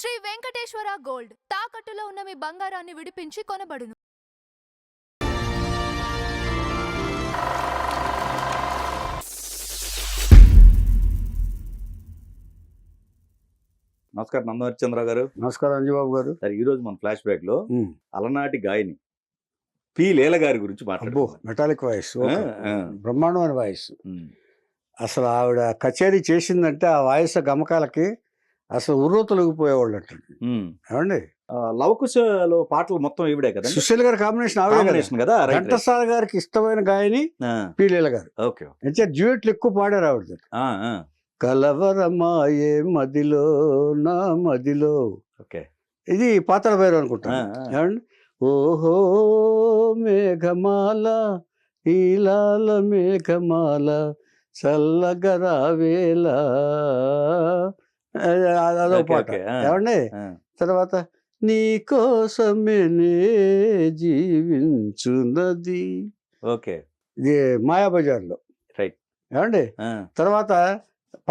Shri Venkateswara gold తాకట్టులో ఉన్న మీ బంగారాన్ని విడిపించి కొనబడును. నమస్కారం నందహరిచంద్ర గారు. నమస్కారం అంజబాబు గారు. సరే, ఈ రోజు మన ఫ్లాష్ బ్యాక్ లో అలనాటి గాయని పి లీల గారి గురించి మాట్లాడుతున్నాం. మెటాలిక్ వాయిస్, బ్రహ్మాండమైన వాయిస్. అసలు ఆవిడ కచేరీ చేసిందంటే ఆ వాయిస్ గమకాలకి అసలు ఉర్రూతలుగిపోయేవాళ్ళు అట్లండి. ఏమండి, లవకుశలో పాటలు మొత్తం ఈవిడే కదా. సుశీల్ గారి కాంబినేషన్ కదా. ఘంటసాల గారికి ఇష్టమైన గాయని పి లీల గారు. ఓకే, డ్యూయట్లు ఎక్కువ పాడారు ఆవిడ. కలవరమాయే మదిలో నా మదిలో, ఇది పాతాళ భైరవి అనుకుంటా. ఏమండి, ఓహో మేఘమాల ఈలాల మేఘమాల చల్లగరావేళ, అదో పాట. ఏమండి, తర్వాత నీ కోసమే నే జీవించున్నది, ఇది మాయాబజార్లో. ఏమండి, తర్వాత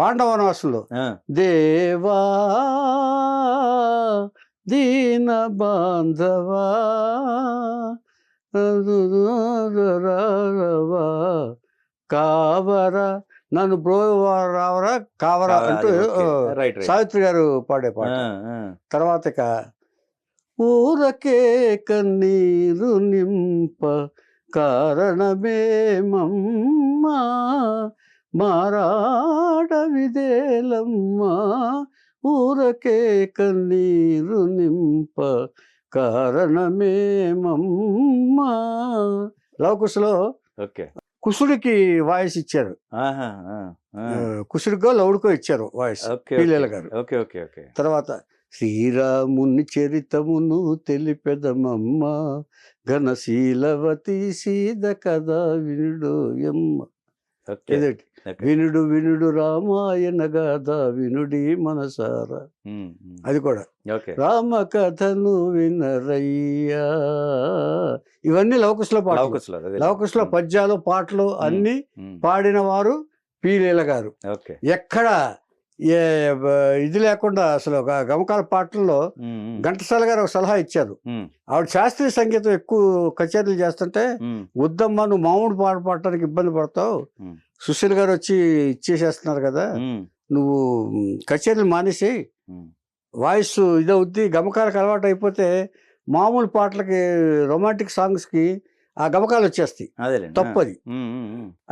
పాండవనవాసంలో దేవా దీన బాంధవా కావరా నన్ను బ్రోవరా కావరా అంటూ సావిత్రి గారు పాడే పాట. తర్వాత ఇక ఊరకే కన్నీరు నింప కారణమేమమ్మా మారాడవిదేలమ్మా, ఊరకే కన్నీరు నింప కారణమేమమ్మా. లవకుశలో కుసుడికి వాయిస్ ఇచ్చారు. కుసుడికో లౌడుకో ఇచ్చారు వాయిస్ పి లీల గారు. తర్వాత శ్రీరాముని చరితమును తెలిపెదమమ్మ ఘనశీలవతి సీద కదా వినుడోయమ్మ. వినుడు వినుడు రామాయణ గాథ వినుడి మనసారా, అది కూడా రామ కథను వినరయ్యా. ఇవన్నీ లవకుశలో పాటలు. లవకుశలో పద్యాలు పాటలు అన్ని పాడిన వారు పి లీల గారు. ఎక్కడ ఇది లేకుండా అసలు గమకాల పాటల్లో ఘంటసాల గారు ఒక సలహా ఇచ్చారు. ఆవిడ శాస్త్రీయ సంగీతం ఎక్కువ కచేరీలు చేస్తుంటే, వద్దమ్మా నువ్వు మామూలు పాట పాడటానికి ఇబ్బంది పడతావు, సుశీల్ గారు వచ్చి ఇచ్చేసేస్తున్నారు కదా, నువ్వు కచేరీలు మానేసి వాయిస్ ఇదవుద్ది, గమకాలకు అలవాటు అయిపోతే మామూలు పాటలకి రొమాంటిక్ సాంగ్స్కి ఆ గమకాలు వచ్చేస్తాయి, తప్పది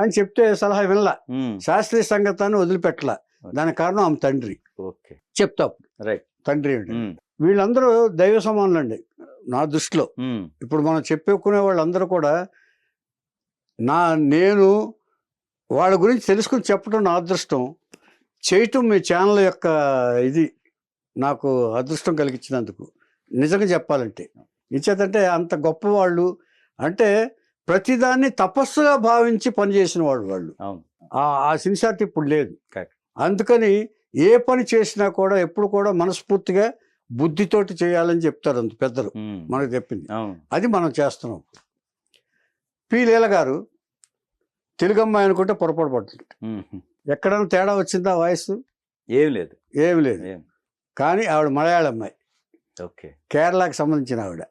అని చెప్తే సలహా వినలా. శాస్త్రీయ సంగీతాన్ని వదిలిపెట్టలా. దానికి కారణం ఆమె తండ్రి. చెప్తా తండ్రి ఏంటి, వీళ్ళందరూ దైవ సమానులండి నా దృష్టిలో. ఇప్పుడు మనం చెప్పుకునే వాళ్ళందరూ కూడా నేను వాళ్ళ గురించి తెలుసుకుని చెప్పడం నా అదృష్టం, చేయటం మీ ఛానల్ యొక్క ఇది నాకు అదృష్టం కలిగించినందుకు. నిజంగా చెప్పాలంటే ఇచ్చేదంటే అంత గొప్పవాళ్ళు, అంటే ప్రతిదాన్ని తపస్సుగా భావించి పనిచేసిన వాళ్ళు. ఆ సిన్సియారిటీ ఇప్పుడు లేదు. అందుకని ఏ పని చేసినా కూడా ఎప్పుడు కూడా మనస్ఫూర్తిగా బుద్ధితోటి చేయాలని చెప్తారు అంత పెద్దలు, మనకు చెప్పింది అది మనం చేస్తున్నాం. పి లీల గారు తెలుగు అమ్మాయి అనుకుంటే పొరపాటు పడుతుంది. ఎక్కడైనా తేడా వచ్చిందా వాయిస్? ఏమి లేదు. కానీ ఆవిడ మలయాళ అమ్మాయి, కేరళకి సంబంధించిన ఆవిడ.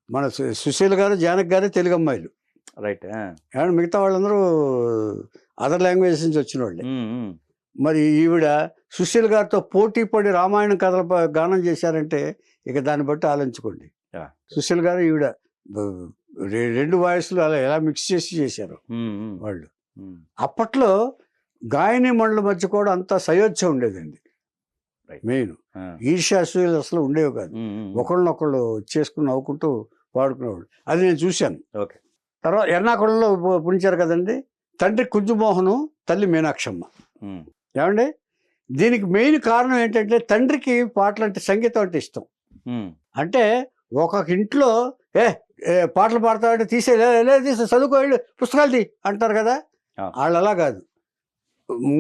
మన సుశీల్ గారు జానకి గారు తెలుగు అమ్మాయిలు, ఏమన్నా మిగతా వాళ్ళందరూ అదర్ లాంగ్వేజెస్ నుంచి వచ్చిన వాళ్ళే. మరి ఈవిడ సుశీల్ గారితో పోటీ పడి రామాయణం కథలు గానం చేశారంటే ఇక దాన్ని బట్టి ఆలోచించుకోండి. సుశీల్ గారు ఈవిడ రెండు వాయిస్లు అలా ఎలా మిక్స్ చేసి చేశారు వాళ్ళు. అప్పట్లో గాయని మండల మధ్య కూడా అంత సయోధ్య ఉండేదండి. మెయిన్ ఈర్ష్యాసూయలు అసలు ఉండేవి కాదు. ఒకళ్ళనొకళ్ళు చేసుకుని నవ్వుకుంటూ పాడుకునేవాళ్ళు. అది నేను చూశాను. తర్వాత ఎర్నాకుళంలో పుణించారు కదండి, తండ్రి కుంజుమోహను, తల్లి మీనాక్షమ్మ. ఏమండి, దీనికి మెయిన్ కారణం ఏంటంటే తండ్రికి పాటలు అంటే సంగీతం అంటే ఇష్టం. అంటే ఒక్కొక్క ఇంట్లో పాటలు పాడతామంటే తీసే చదువుకో పుస్తకాలు తీ అంటారు కదా, వాళ్ళు అలా కాదు.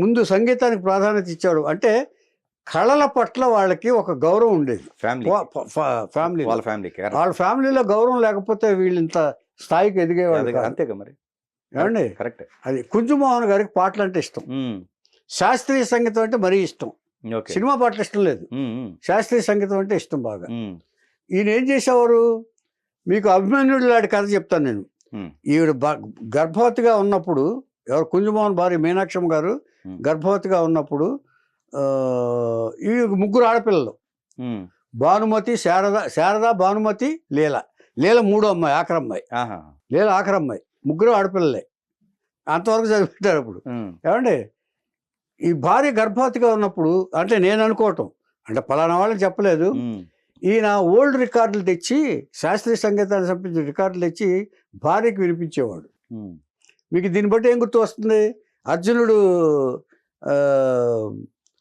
ముందు సంగీతానికి ప్రాధాన్యత ఇచ్చాడు. అంటే కళల పట్ల వాళ్ళకి ఒక గౌరవం ఉండేది. వాళ్ళ ఫ్యామిలీలో గౌరవం లేకపోతే వీళ్ళు ఇంత స్థాయికి ఎదిగేవాళ్ళు అంతేగా మరి. ఏమండి, అది కుంజుమోహన్ గారికి పాటలు అంటే ఇష్టం, శాస్త్రీయ సంగీతం అంటే మరీ ఇష్టం. ఓకే. సినిమా పాటలు ఇష్టం లేదు, ఉమ్, ఉమ్, శాస్త్రీయ సంగీతం అంటే ఇష్టం బాగా. ఉమ్, ఈయన ఏం చేసేవారు, మీకు అభిమన్యుడు లాంటి కథ చెప్తాను నేను. ఉమ్, ఈవిడ గర్భవతిగా ఉన్నప్పుడు, ఎవరు కుంజమోహన్ భార్య మీనాక్షమ్మ గారు ఉమ్, గర్భవతిగా ఉన్నప్పుడు ఈ ముగ్గురు ఆడపిల్లలు, ఉమ్, భానుమతి, శారద భానుమతి, లీల మూడో అమ్మాయి, ఆఖరి అమ్మాయి. ఆహా, లీల ఆఖరి అమ్మాయి, ముగ్గురు ఆడపిల్లలే. అంతవరకు చదివిపెట్టారు. అప్పుడు ఉమ్, ఏమండి, ఈ భార్య గర్భవతిగా ఉన్నప్పుడు, అంటే నేను అనుకోవటం, అంటే పలానా వాళ్ళని చెప్పలేదు, ఉమ్, ఈయన ఓల్డ్ రికార్డులు తెచ్చి, శాస్త్రీయ సంగీతానికి సంబంధించిన రికార్డులు తెచ్చి భార్యకి వినిపించేవాడు. ఉమ్, మీకు దీన్ని బట్టి ఏం గుర్తు వస్తుంది, అర్జునుడు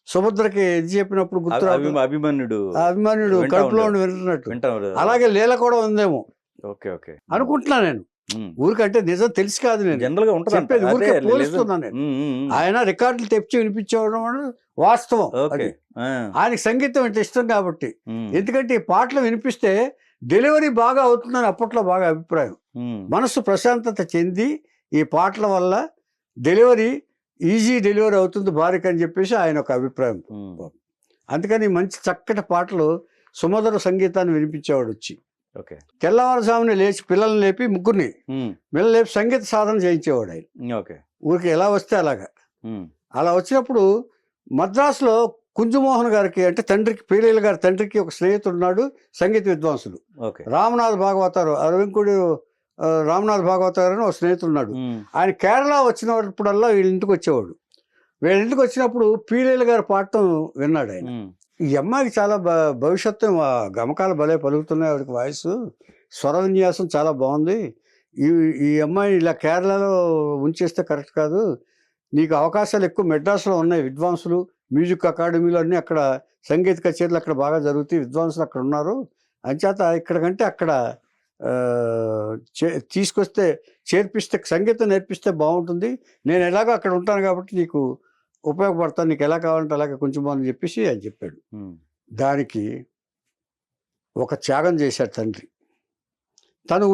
సుభద్రకి ఇది చెప్పినప్పుడు గుర్తు రావట్లేదు? అభిమన్యుడు అభిమన్యుడు వింటా కడుపులో ఉంటాడు. ఉండి వింటున్నట్టు. వింటారు. అలాగే లీల కూడా ఉందేమో ఓకే, ఓకే, అనుకుంటున్నా నేను. ఊరికంటే నిజం తెలిసి కాదు నేను జనరల్ గా ఉంటుంది. చెప్పేది, ఊరికే పోలుస్తున్నా నేను. ఆయన రికార్డులు తెచ్చి వినిపించేవడం వాస్తవం. ఓకే. అది ఆయనకి సంగీతం అంటే ఇష్టం కాబట్టి. ఎందుకంటే ఈ పాటలు వినిపిస్తే డెలివరీ బాగా అవుతుందని అప్పట్లో బాగా అభిప్రాయం. మనసు ప్రశాంతత చెంది ఈ పాటల వల్ల డెలివరీ ఈజీ డెలివరీ అవుతుంది భార్యకి అని చెప్పేసి ఆయన ఒక అభిప్రాయం. అందుకని మంచి చక్కటి పాటలు, సుమధుర సంగీతాన్ని వినిపించేవాడు వచ్చి. ఓకే. తెల్లవారుజామున లేచి పిల్లల్ని లేపి ముగ్గురిని లేపి సంగీత సాధన చేయించేవాడు ఆయన. ఓకే. ఊరికి ఎలా వస్తే అలాగా. అలా వచ్చినప్పుడు మద్రాసులో కుంజమోహన్ గారికి, అంటే తండ్రికి, పీలేల గారి తండ్రికి ఒక స్నేహితుడు ఉన్నాడు, సంగీత విద్వాంసుడు, రామనాథ్ భాగవతారు, అరవింకుడు రామనాథ్ భాగవతారు అని ఒక స్నేహితుడు ఉన్నాడు. ఆయన కేరళ వచ్చినప్పుడల్లా వీళ్ళ ఇంటికి వచ్చేవాడు. వీళ్ళ ఇంటికి వచ్చినప్పుడు పీలేల గారు పాడటం విన్నాడు ఆయన. ఈ అమ్మాయికి చాలా భవిష్యత్తు, గమకాలు భలే పలుకుతున్నాయి, ఆవిడకి వాయిస్, స్వర విన్యాసం చాలా బాగుంది, ఈ అమ్మాయి ఇలా కేరళలో ఉంచేస్తే కరెక్ట్ కాదు, నీకు అవకాశాలు ఎక్కువ మెడ్రాస్లో ఉన్నాయి, విద్వాంసులు, మ్యూజిక్ అకాడమీలు అన్నీ అక్కడ, సంగీత కచేరీలు అక్కడ బాగా జరుగుతాయి, విద్వాంసులు అక్కడ ఉన్నారు, అంచేత ఇక్కడికంటే అక్కడ తీసుకొస్తే, చేర్పిస్తే, సంగీతం నేర్పిస్తే బాగుంటుంది, నేను ఎలాగో అక్కడ ఉంటాను కాబట్టి నీకు ఉపయోగపడతాను, నీకు ఎలా కావాలంటే అలాగే కొంచెం బాగుందని చెప్పేసి ఆయన చెప్పాడు. దానికి ఒక త్యాగం చేశాడు తండ్రి. తను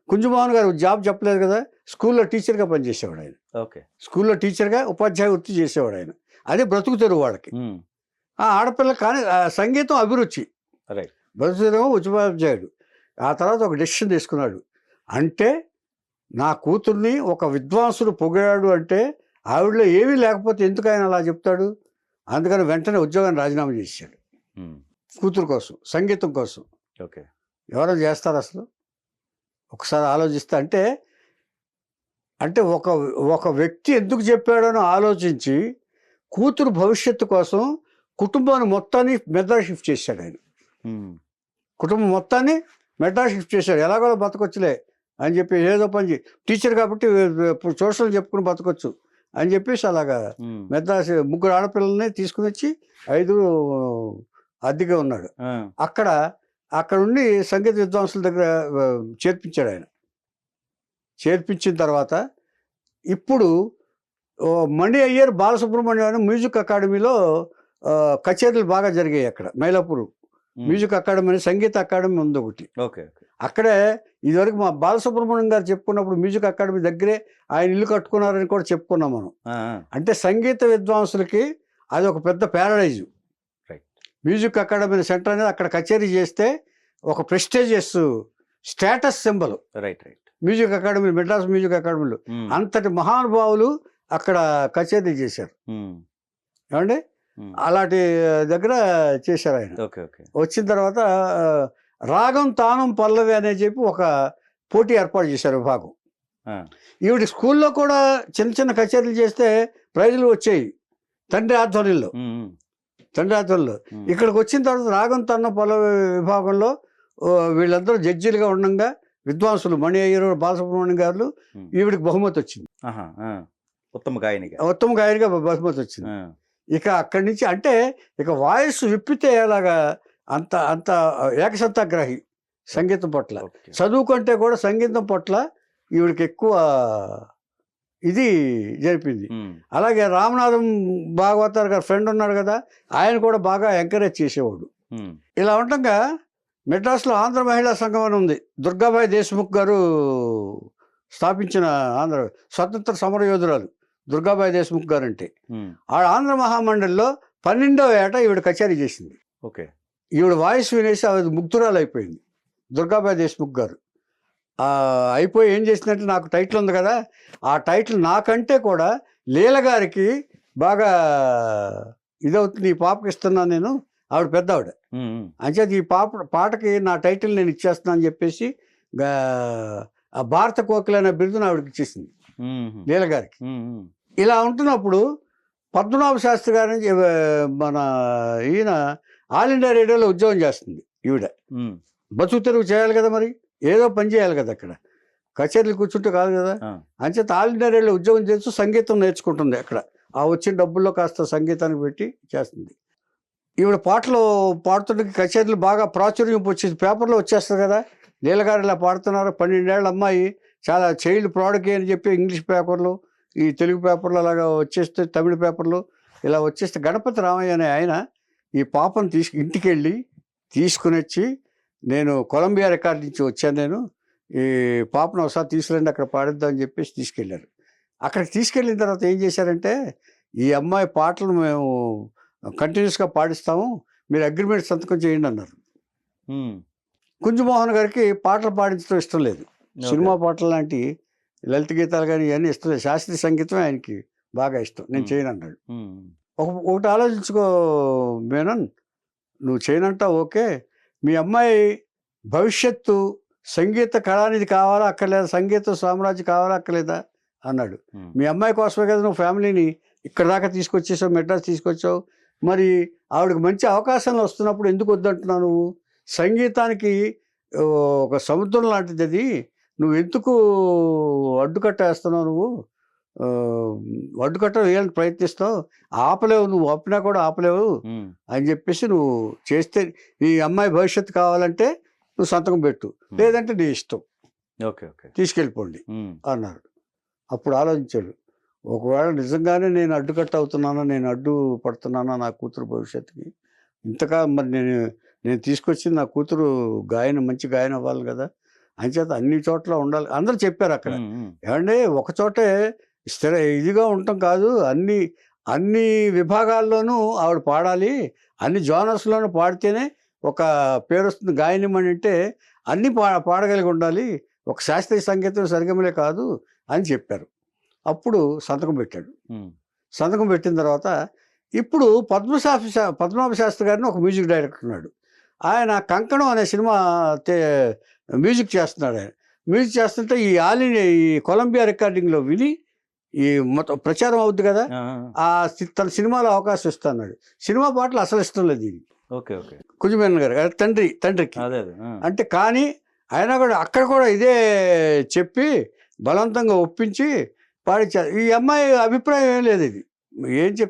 కుంజమోహన్ గారు జాబ్ చెప్పలేదు కదా, స్కూల్లో టీచర్గా పనిచేసేవాడు ఆయన. ఓకే. స్కూల్లో టీచర్గా ఉపాధ్యాయ వృత్తి చేసేవాడు ఆయన. అదే బ్రతుకు తెరువు వాళ్ళకి. ఆ ఆడపిల్ల కానీ సంగీతం అభిరుచి, బ్రతుకు తెరువు ఉపాధ్యాయుడు. ఆ తర్వాత ఒక డెసిషన్ తీసుకున్నాడు, అంటే నా కూతుర్ని ఒక విద్వాంసుడు పొగిడాడు అంటే ఆవిడలో ఏమీ లేకపోతే ఎందుకు ఆయన అలా చెప్తాడు, అందుకని వెంటనే ఉద్యోగాన్ని రాజీనామా చేశాడు కూతురు కోసం, సంగీతం కోసం. ఓకే. ఎవరైనా చేస్తారు అసలు? ఒకసారి ఆలోచిస్తే, అంటే ఒక వ్యక్తి ఎందుకు చెప్పాడని ఆలోచించి కూతురు భవిష్యత్తు కోసం కుటుంబాన్ని మొత్తాన్ని మెడ్రాస్ షిఫ్ట్ చేశాడు ఆయన. కుటుంబం మొత్తాన్ని మెడ్రాస్ షిఫ్ట్ చేశాడు, ఎలాగో బతకొచ్చులే అని చెప్పి, ఏదో పని టీచర్ కాబట్టి సోషల్ చెప్పుకుని బతకొచ్చు అని చెప్పేసి అలాగా మెడ్రాస్ ముగ్గురు ఆడపిల్లల్ని తీసుకుని వచ్చి 5 అద్దెగా ఉన్నాడు. అక్కడ ఉండి సంగీత విద్వాంసుల దగ్గర చేర్పించాడు ఆయన. చేర్పించిన తర్వాత ఇప్పుడు మణి అయ్యర్ బాలసుబ్రహ్మణ్యం మ్యూజిక్ అకాడమీలో కచేరీలు బాగా జరిగాయి అక్కడ. మైలాపూర్ మ్యూజిక్ అకాడమీ అని సంగీత అకాడమీ ఉంది ఒకటి. అక్కడే ఇదివరకు మా బాలసుబ్రహ్మణ్యం గారు చెప్పుకున్నప్పుడు మ్యూజిక్ అకాడమీ దగ్గరే ఆయన ఇల్లు కట్టుకున్నారని కూడా చెప్పుకున్నాం మనం. అంటే సంగీత విద్వాంసులకి అది ఒక పెద్ద ప్యారడైజ్. మ్యూజిక్ అకాడమీ సెంటర్ అనేది అక్కడ కచేరీ చేస్తే ఒక prestigious status symbol. Music academy, Madras music అకాడమీలో అంతటి మహానుభావులు అక్కడ కచేరీ చేశారు. ఏమండి, అలాంటి దగ్గర చేశారు ఆయన. వచ్చిన తర్వాత రాగం, తానం, పల్లవి అనే చెప్పి ఒక పోటీ ఏర్పాటు చేశారు విభాగం. ఈవిడ స్కూల్లో కూడా చిన్న చిన్న కచేరీలు చేస్తే ప్రైజులు వచ్చాయి తండ్రి ఆధ్వర్యంలో. ఇక్కడికి వచ్చిన తర్వాత రాగం, తానం, పల్లవి విభాగంలో వీళ్ళందరూ జడ్జీలుగా ఉండగా విద్వాంసులు మణి అయ్యర్, బాలసుబ్రహ్మణ్యం గారు, ఈవిడికి బహుమతి వచ్చింది, ఉత్తమ గాయనిగా బహుమతి వచ్చింది. ఇక అక్కడి నుంచి అంటే ఇక వాయిస్ విప్పితే అలాగా అంత ఏకసత్తాగ్రహి సంగీతం పట్ల, చదువు కంటే కూడా సంగీతం పట్ల ఈవిడికి ఎక్కువ ఇది జరిపింది. అలాగే రామనాథం భాగవతార్ గారు ఫ్రెండ్ ఉన్నాడు కదా, ఆయన కూడా బాగా ఎంకరేజ్ చేసేవాడు. ఇలా ఉండగా మెడ్రాస్లో ఆంధ్ర మహిళా సంఘం అని ఉంది, దుర్గాబాయి దేశ్ముఖ్ గారు స్థాపించిన ఆంధ్ర స్వతంత్ర సమరయోధురాలు దుర్గాబాయి దేశ్ముఖ్ గారు. అంటే ఆ ఆంధ్ర మహామండలిలో 12వ ఏట ఈవిడ కచేరీ చేసింది. ఓకే. ఈవిడ వాయిస్ వినేసి ఆవిడ ముగ్ధురాలు అయిపోయింది, దుర్గాబాయి దేశ్ముఖ్ గారు. అయిపోయి ఏం చేసిందంటే, నాకు టైటిల్ ఉంది కదా, ఆ టైటిల్ నాకంటే కూడా లీల గారికి బాగా ఇదవుతుంది, ఈ పాపకి ఇస్తున్నాను నేను, ఆవిడ పెద్ద ఆవిడ. అంచేత ఈ పాటకి నా టైటిల్ నేను ఇచ్చేస్తున్నాను అని చెప్పేసి ఆ భారత కోకిల అనే బిరుదును ఆవిడకి ఇచ్చేసింది లీల గారికి. ఇలా ఉంటున్నప్పుడు పద్మనాభ శాస్త్రి గారిని మన ఈయన ఆల్ ఇండియా రేడియోలో ఉద్యోగం చేస్తుంది ఈవిడ. బతుకు తెరువు చేయాలి కదా, మరి ఏదో పని చేయాలి కదా, అక్కడ కచేరీలు కూర్చుంటే కాదు కదా. అంచేత ఆల్ ఇండియా రేడియోలో ఉద్యోగం చేస్తూ సంగీతం నేర్చుకుంటుంది అక్కడ. ఆ వచ్చిన డబ్బుల్లో కాస్త సంగీతానికి పెట్టి చేస్తుంది. ఈవిడ పాటలు పాడుతుంటే కచేరీలు బాగా ప్రాచుర్యం వచ్చేసి పేపర్లో వచ్చేస్తుంది కదా, లీలగారు ఇలా పాడుతున్నారు, 12 ఏళ్ళ అమ్మాయి, చాలా చైల్డ్ ప్రోడక్ట్ అని చెప్పి ఇంగ్లీష్ పేపర్లు, ఈ తెలుగు పేపర్లు అలాగా వచ్చేస్తే, తమిళ పేపర్లు ఇలా వచ్చేస్తే, గణపతి రామయ్య అనే ఆయన ఈ పాపను ఇంటికి వెళ్ళి తీసుకుని వచ్చి, నేను కొలంబియా రికార్డ్ నుంచి వచ్చాను, నేను ఈ పాపను ఒకసారి తీసుకురండి అక్కడ పాడిద్దామని చెప్పేసి తీసుకెళ్ళారు. అక్కడికి తీసుకెళ్ళిన తర్వాత ఏం చేశారంటే, ఈ అమ్మాయి పాటలు మేము కంటిన్యూస్గా పాడిస్తాము, మీరు అగ్రిమెంట్ సంతకం చేయండి అన్నారు. కుంజమోహన్ గారికి పాటలు పాడించడం ఇష్టం లేదు, సినిమా పాటలు లాంటి లలిత గీతాలు కానీ ఇవన్నీ ఇష్టం లేదు, శాస్త్రీయ సంగీతం ఆయనకి బాగా ఇష్టం, నేను చేయను అన్నాడు. ఒకటి ఆలోచించుకో మేనన్, నువ్వు చేయనంటా ఓకే, మీ అమ్మాయి భవిష్యత్తు సంగీత కళానిధి కావాలా అక్కర్లేదా, సంగీత సామ్రాజ్యం కావాలా అక్కర్లేదా అన్నాడు. మీ అమ్మాయి కోసమే కదా నువ్వు ఫ్యామిలీని ఇక్కడ దాకా తీసుకొచ్చేసావు, మెడ్రాస్ తీసుకొచ్చావు, మరి ఆవిడకి మంచి అవకాశాలు వస్తున్నప్పుడు ఎందుకు వద్దంటున్నావు నువ్వు? సంగీతానికి ఒక సముద్రం లాంటిది అది, నువ్వు ఎందుకు అడ్డుకట్ట వేస్తున్నావు? నువ్వు అడ్డుకట్ట వేయాలని ప్రయత్నిస్తావు, ఆపలేవు, నువ్వు ఆపినా కూడా ఆపలేవు అని చెప్పేసి, నువ్వు చేస్తే నీ అమ్మాయి భవిష్యత్తు కావాలంటే నువ్వు సంతకం పెట్టు, లేదంటే నీ ఇష్టం, తీసుకెళ్ళిపోండి అన్నారు. అప్పుడు ఆలోచించాడు, ఒకవేళ నిజంగానే నేను అడ్డుకట్ట అవుతున్నానా, నేను అడ్డు పడుతున్నానా నా కూతురు భవిష్యత్తుకి, ఇంతకా మరి నేను తీసుకొచ్చింది నా కూతురు మంచి గాయన అవ్వాలి కదా, అంచేత అన్ని చోట్ల ఉండాలి. అందరూ చెప్పారు అక్కడ, ఏమంటే ఒక చోటే ఇదిగా ఉండటం కాదు, అన్ని విభాగాల్లోనూ ఆవిడ పాడాలి, అన్ని జోనర్స్లోనూ పాడితేనే ఒక పేరు వస్తుంది. గాయనిమని అంటే అన్నీ పాడగలిగి ఉండాలి, ఒక శాస్త్రీయ సంగీతం సరిగమలే కాదు అని చెప్పారు. అప్పుడు సంతకం పెట్టాడు. సంతకం పెట్టిన తర్వాత ఇప్పుడు పద్మనాభ శాస్త్రి గారిని ఒక మ్యూజిక్ డైరెక్టర్ ఉన్నాడు, ఆయన కంకణం అనే సినిమా మ్యూజిక్ చేస్తున్నాడు. ఆయన మ్యూజిక్ చేస్తుంటే ఈ కొలంబియా రికార్డింగ్లో విని ఈ మొత్తం ప్రచారం అవుద్ది కదా, తన సినిమాలో అవకాశం ఇస్తున్నాడు. సినిమా పాటలు అసలు ఇష్టం లేదు దీనికి, కుజమేనన్ గారు తండ్రికి అంటే. కానీ ఆయన కూడా అక్కడ కూడా ఇదే చెప్పి బలవంతంగా ఒప్పించి పాడించారు. ఈ అమ్మాయి అభిప్రాయం ఏం లేదు, ఇది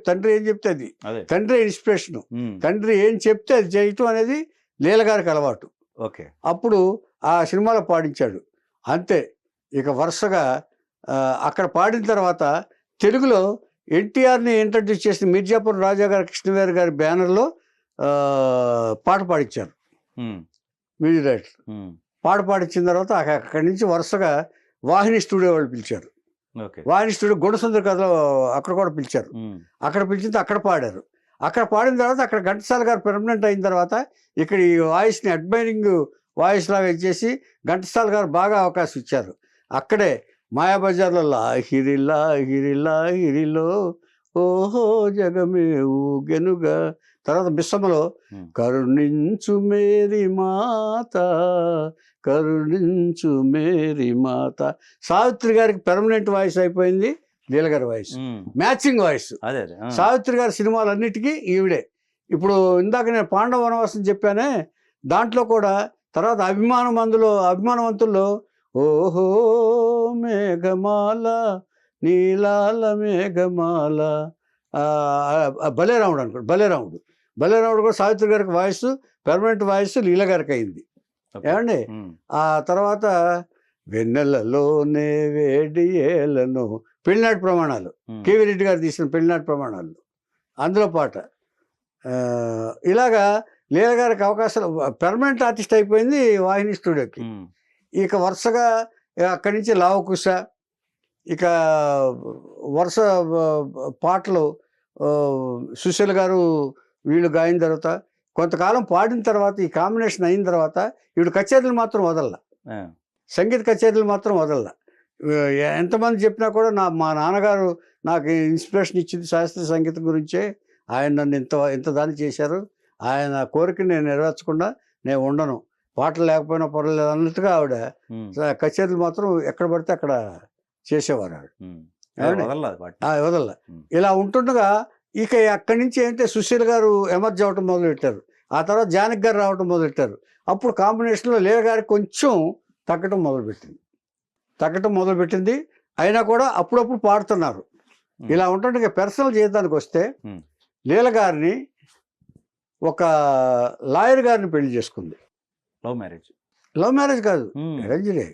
తండ్రి ఏం చెప్తే అది, తండ్రి ఇన్స్పిరేషను, తండ్రి ఏం చెప్తే అది చేయటం అనేది లీల గారికి అలవాటు. అప్పుడు ఆ సినిమాలో పాడించాడు. అంతే, ఇక వరుసగా అక్కడ పాడిన తర్వాత తెలుగులో ఎన్టీఆర్ని ఇంట్రడ్యూస్ చేసిన మిర్జాపురం రాజా గారి కృష్ణవేర్ గారి బ్యానర్లో పాట పాడించారు మ్యూజిక్ డైరెక్టర్. పాట పాడించిన తర్వాత అక్కడి నుంచి వరుసగా వాహిని స్టూడియో వాళ్ళు పిలిచారు. వాహిని స్టూడియో గుణసుందర కథలో అక్కడ కూడా పిలిచారు. అక్కడ పిలిచింది, అక్కడ పాడారు. అక్కడ పాడిన తర్వాత అక్కడ ఘంటసాల గారు పెర్మనెంట్ అయిన తర్వాత ఇక్కడ ఈ వాయిస్ని అడ్మైరింగ్ వాయిస్ లాగా ఇచ్చేసి ఘంటసాల గారు బాగా అవకాశం ఇచ్చారు. అక్కడే మాయాబజార్లో లాహిరిలా హిరిలా హిరిలో ఓహో జగమే ఊగెనుగా, తర్వాత బిస్సమ్మలో కరుణించు మేరీ మాత కరుణించు మేరీ మాత. సావిత్రి గారికి పెర్మనెంట్ వాయిస్ అయిపోయింది లీల గారి వాయిస్, మ్యాచింగ్ వాయిస్. సావిత్రి గారి సినిమాలన్నిటికీ ఈవిడే. ఇప్పుడు ఇందాక నేను పాండవ వనవాసం చెప్పానే, దాంట్లో కూడా తర్వాత అభిమానవంతుల్లో ఓహో మేఘమాల నీలాల మేఘమాల, బలేరాముడు కూడా సావిత్రి గారికి వాయిస్, పెర్మనెంట్ వాయిస్ లీల గారికి అయింది. ఏమండి, ఆ తర్వాత వెన్నెలలోనే వేడి ఏలను, పెళ్ళినాటి ప్రమాణాలు, కేవీ రెడ్డి గారు తీసిన పెళ్ళినాటి ప్రమాణాలు, అందులో పాట. ఇలాగా లీల గారికి అవకాశాలు, పెర్మనెంట్ ఆర్టిస్ట్ అయిపోయింది వాహిని స్టూడియోకి. ఇక వరుసగా అక్కడి నుంచి లావకుశ, ఇక వరుస పాటలు సుశీల గారు వీళ్ళు గాయిన తర్వాత కొంతకాలం పాడిన తర్వాత ఈ కాంబినేషన్ అయిన తర్వాత ఈవిడ కచేరీలు మాత్రం వదల, ఆ, సంగీత కచేరీలు మాత్రం వదల. ఎంతమంది చెప్పినా కూడా మా నాన్నగారు నాకు ఇన్స్పిరేషన్ ఇచ్చింది శాస్త్రీయ సంగీతం గురించే, ఆయన నన్ను ఇంత దాన్ని చేశారు, ఆయన కోరికని నేను నెరవేర్చకుండా నేను ఉండను, పాటలు లేకపోయినా పర్వాలేదు అన్నట్టుగా ఆవిడ కచేరీలు మాత్రం ఎక్కడ పడితే అక్కడ చేసేవారు ఆవిడ. వదల. ఇలా ఉంటుండగా ఇక అక్కడి నుంచి ఏంటంటే సుశీల్ గారు ఎమర్జ్ అవ్వటం మొదలుపెట్టారు, ఆ తర్వాత జానకి గారు రావటం మొదలెట్టారు. అప్పుడు కాంబినేషన్లో లీల గారికి కొంచెం తగ్గటం మొదలుపెట్టింది. అయినా కూడా అప్పుడప్పుడు పాడుతున్నారు. ఇలా ఉంటుండగా పర్సనల్ జీవితానికి వస్తే లీల గారిని ఒక లాయర్ గారిని పెళ్లి చేసుకుంది. లవ్ మ్యారేజ్ కాదు, అరేంజ్డే.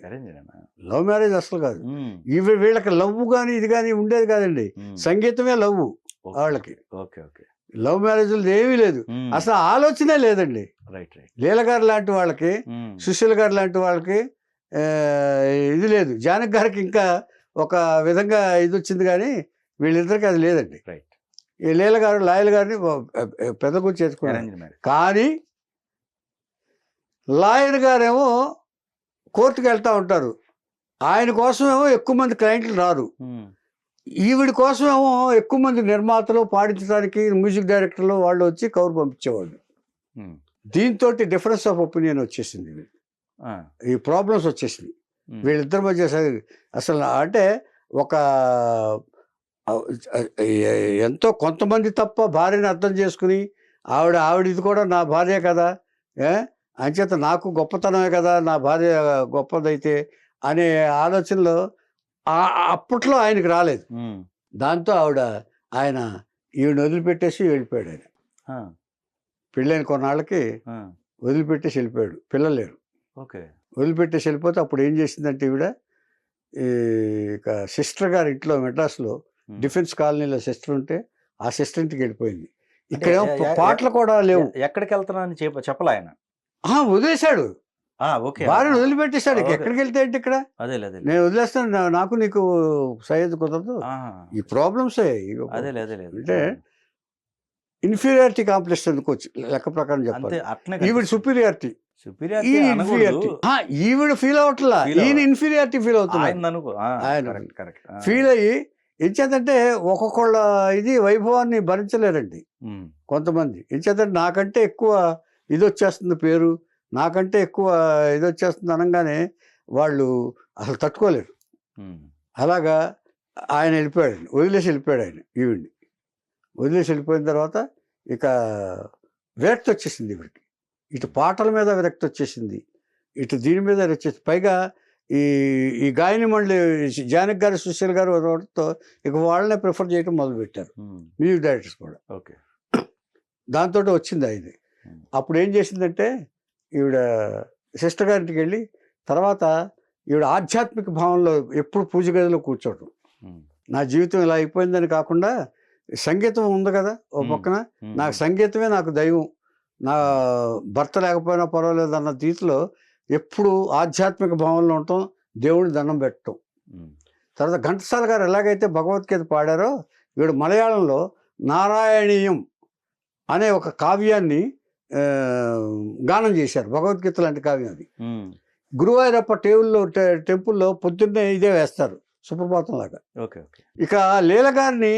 లవ్ మ్యారేజ్ అసలు కాదు. వీళ్ళకి లవ్ కానీ ఇది కానీ ఉండేది కాదండి, సంగీతమే లవ్ వాళ్ళకి. లవ్ మ్యారేజ్ ఏమీ లేదు, అసలు ఆలోచనే లేదండి. లీల గారు లాంటి వాళ్ళకి, సుశీల్ గారు లాంటి వాళ్ళకి ఇది లేదు. జానకి గారికి ఇంకా ఒక విధంగా ఇది వచ్చింది కానీ వీళ్ళిద్దరికి అది లేదండి. ఈ లీల గారు లాయర్ గారిని పెద్ద గురించి చేసుకున్నారు. కానీ లాయర్ గారేమో కోర్టుకు వెళ్తూ ఉంటారు, ఆయన కోసమేమో ఎక్కువ మంది క్లయింట్లు రారు, ఈవిడి కోసమేమో ఎక్కువ మంది నిర్మాతలు పాడించడానికి మ్యూజిక్ డైరెక్టర్లు వాళ్ళు వచ్చి కౌరు పంపించేవాళ్ళు. దీంతో డిఫరెన్స్ ఆఫ్ ఒపీనియన్ వచ్చేసింది, ఈ ప్రాబ్లమ్స్ వచ్చేసింది వీళ్ళిద్దరి మధ్య. అసలు అంటే ఒక ఎంతో కొంతమంది తప్ప భార్యని అర్థం చేసుకుని ఆవిడ ఇది కూడా నా భార్య కదా, అంచేత నాకు గొప్పతనమే కదా నా భార్య గొప్పదైతే అనే ఆలోచనలో అప్పట్లో ఆయనకి రాలేదు. దాంతో ఆయన ఈవిడ వదిలిపెట్టేసి వెళ్ళిపోయాడు. ఆయన పెళ్ళైన కొన్నాళ్ళకి వదిలిపెట్టేసి వెళ్ళిపోయాడు, పిల్లలు లేరు. వదిలిపెట్టేసి వెళ్ళిపోతే అప్పుడు ఏం చేసిందంటే ఈవిడ ఇక సిస్టర్ గారి ఇంట్లో మెడ్రాస్లో డిఫెన్స్ కాలనీలో సిస్టర్ ఉంటే ఆ సిస్టర్ ఇంటికి వెళ్ళిపోయింది. ఇక్కడ పాటలు కూడా లేవు. ఎక్కడికి వెళ్తున్నా అని చెప్పలే ఆయన, వదిలేశాడు, భార్యను వదిలిపెట్టేశాడు. ఎక్కడికి వెళ్తే ఏంటి, ఇక్కడ నేను వదిలేస్తాను, నాకు నీకు సయ్యద్ కుదరదు. ఈ ప్రాబ్లమ్సే. అంటే ఇన్ఫీరియారిటీ కాంప్లెక్స్ అనుకోవచ్చు లెక్క ప్రకారం చెప్పాలి. ఈవిడ సుపీరియారిటీ, ఈవిడ ఫీల్ అవట్లా, ఈయన ఇన్ఫీరియారిటీ ఫీల్ అవుతున్నాడు. ఆయన ఫీల్ అయ్యి ఎంచేతంటే ఒక్కొక్కళ్ళ ఇది వైభవాన్ని భరించలేరండి కొంతమంది. ఎంచేతంటే నాకంటే ఎక్కువ ఇది వచ్చేస్తుంది పేరు, నాకంటే ఎక్కువ ఇది వచ్చేస్తుంది అనగానే వాళ్ళు అసలు తట్టుకోలేరు. అలాగా ఆయన వెళ్ళిపోయాడు, వదిలేసి వెళ్ళిపోయాడు. ఆయన ఈవిడ్ని వదిలేసి వెళ్ళిపోయిన తర్వాత ఇక విరక్తి వచ్చేసింది ఈవిడికి. ఇటు పాటల మీద విరక్తి వచ్చేసింది, ఇటు దీని మీద వచ్చేసి పైగా ఈ గాయని మండలి జానకి గారు సుశీల్ గారు తో ఇక వాళ్ళనే ప్రిఫర్ చేయడం మొదలుపెట్టారు మ్యూజిక్ డైరెక్టర్స్ కూడా. దాంతో వచ్చింది ఇది. అప్పుడు ఏం చేసిందంటే ఈవిడ సిస్టర్ గారింటికి వెళ్ళి తర్వాత ఈవిడ ఆధ్యాత్మిక భావంలో ఎప్పుడు పూజ గదిలో కూర్చోవటం. నా జీవితం ఇలా అయిపోయిందని కాకుండా సంగీతం ఉంది కదా ఓ పక్కన, నాకు సంగీతమే నాకు దైవం, నా భర్త లేకపోయినా పర్వాలేదు అన్న రీతిలో ఎప్పుడు ఆధ్యాత్మిక భావంలో ఉండటం, దేవుడిని దండం పెట్టడం. తర్వాత ఘంటసాల గారు ఎలాగైతే భగవద్గీత పాడారో ఈవిడ మలయాళంలో నారాయణీయం అనే ఒక కావ్యాన్ని గానం చేశారు. భగవద్గీత లాంటి కావ్యం అది. గురువాయూరప్ప టెంపుల్లో పొద్దున్నే ఇదే వేస్తారు సుప్రభాతం లాగా. ఇక లీల గారిని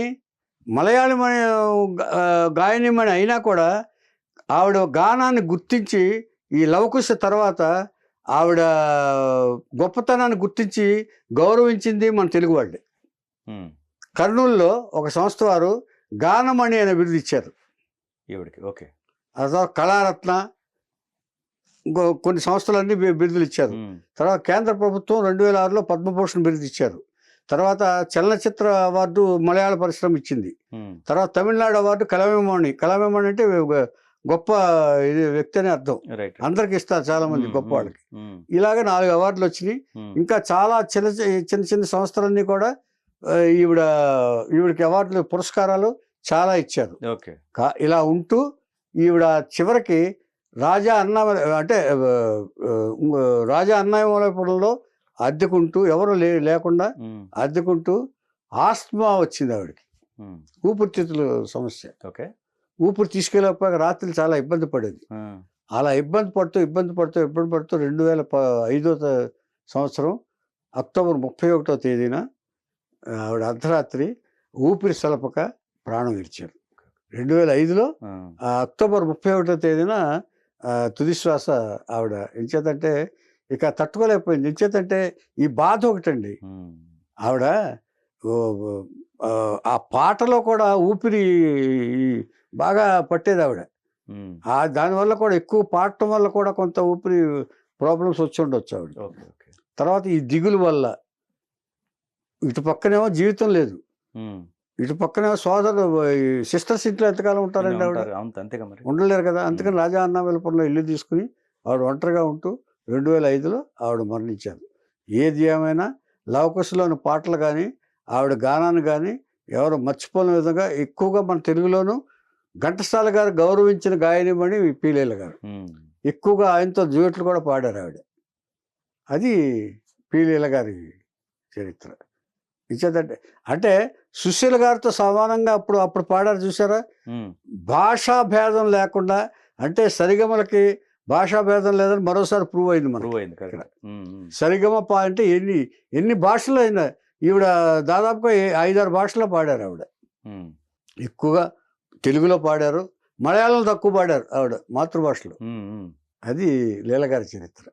మలయాళం గాయనిమని అయినా కూడా ఆవిడ గానాన్ని గుర్తించి ఈ లవకుశ తర్వాత ఆవిడ గొప్పతనాన్ని గుర్తించి గౌరవించింది మన తెలుగు వాళ్ళే. కర్నూలులో ఒక సంస్థ వారు గానమణి అనే బిరుదు ఇచ్చారు ఈవిడికి. అదో కళారత్న కొన్ని సంస్థలన్నీ బిరుదులు ఇచ్చారు. తర్వాత కేంద్ర ప్రభుత్వం 2006లో పద్మభూషణ్ బిరుదు ఇచ్చారు. తర్వాత చలనచిత్ర అవార్డు మలయాళ పరిశ్రమ ఇచ్చింది. తర్వాత తమిళనాడు అవార్డు కలమేమణి అంటే గొప్ప ఇది వ్యక్తి అని అర్థం, అందరికి ఇస్తారు చాలా మంది గొప్ప వాళ్ళకి. ఇలాగ 4 అవార్డులు వచ్చినాయి. ఇంకా చాలా చిన్న సంస్థలన్నీ కూడా ఈవిడికి అవార్డులు పురస్కారాలు చాలా ఇచ్చారు. ఇలా ఉంటూ ఈవిడ చివరికి రాజా అన్నాయమలపురంలో అద్దెకుంటూ ఎవరు లేకుండా అద్దెకుంటూ ఆస్మా వచ్చింది ఆవిడకి. ఉమ్. ఊపిరితిత్తుల సమస్య. ఓకే. ఊపిరి తీసుకెళ్ళకపోయాక రాత్రి చాలా ఇబ్బంది పడేది. ఆ. అలా ఇబ్బంది పడుతూ 2005 సంవత్సరం అక్టోబర్ 31వ తేదీన ఆవిడ అర్ధరాత్రి ఊపిరి సలపక ప్రాణం విడిచారు. 2005లో ఆ. అక్టోబర్ 31వ తేదీన తుది శ్వాస ఆవిడ. ఎంచేతంటే ఇక తట్టుకోలేకపోయింది. ఎంచేతంటే ఈ బాధ ఒకటండి. ఉమ్. ఆవిడ ఆ పాటలో కూడా ఊపిరి బాగా పట్టేది ఆవిడ. ఉమ్. దానివల్ల కూడా ఎక్కువ పాడటం వల్ల కూడా కొంత ఊపిరి ప్రాబ్లమ్స్ వచ్చి ఉండొచ్చు ఆవిడ. ఓకే. ఓకే. తర్వాత ఈ దిగులు వల్ల ఇటు పక్కనేమో జీవితం లేదు, ఉమ్. ఇటు పక్కనేమో సోదరులు సిస్టర్స్ ఇంట్లో ఎంతకాలం ఉంటారండి ఆవిడ? ఉంటారు. అవును, అంతేగా మరి. ఉండలేరు కదా. అందుకని రాజా అన్నావిలపురంలో ఇల్లు తీసుకుని ఆవిడ ఒంటరిగా ఉంటూ 2005లో ఆవిడ మరణించారు. ఏది ఏమైనా లవకుశలోని పాటలు కానీ ఆవిడ గానాన్ని కానీ ఎవరు మర్చిపోని విధంగా ఎక్కువగా మన తెలుగులోనూ ఘంటసాల గారు గౌరవించిన గాయనిమణి పీలేల గారు. ఉమ్. ఎక్కువగా ఆయనతో డ్యూయెట్లు కూడా పాడారు ఆవిడ. అది పీలేల గారి చరిత్ర. ఇచ్చేదంటే అంటే సుశీల గారితో సమానంగా అప్పుడు పాడారు చూసారా. ఉమ్. భాషా భేదం లేకుండా, అంటే సరిగమలకి భాషా భేదం లేదని మరోసారి ప్రూవ్ అయింది మనకు. ప్రూవ్ అయింది. కరెక్ట్. ఉమ్. ఉమ్. సరిగమ అంటే ఎన్ని భాషలు అయినా ఈవిడ దాదాపుగా 5-6 భాషల్లో పాడారు ఆవిడ. ఉమ్. ఎక్కువగా తెలుగులో పాడారు, మలయాళం తక్కువ పాడారు ఆవిడ మాతృభాషలో. ఉమ్. ఉమ్. అది లీలగారి చరిత్ర.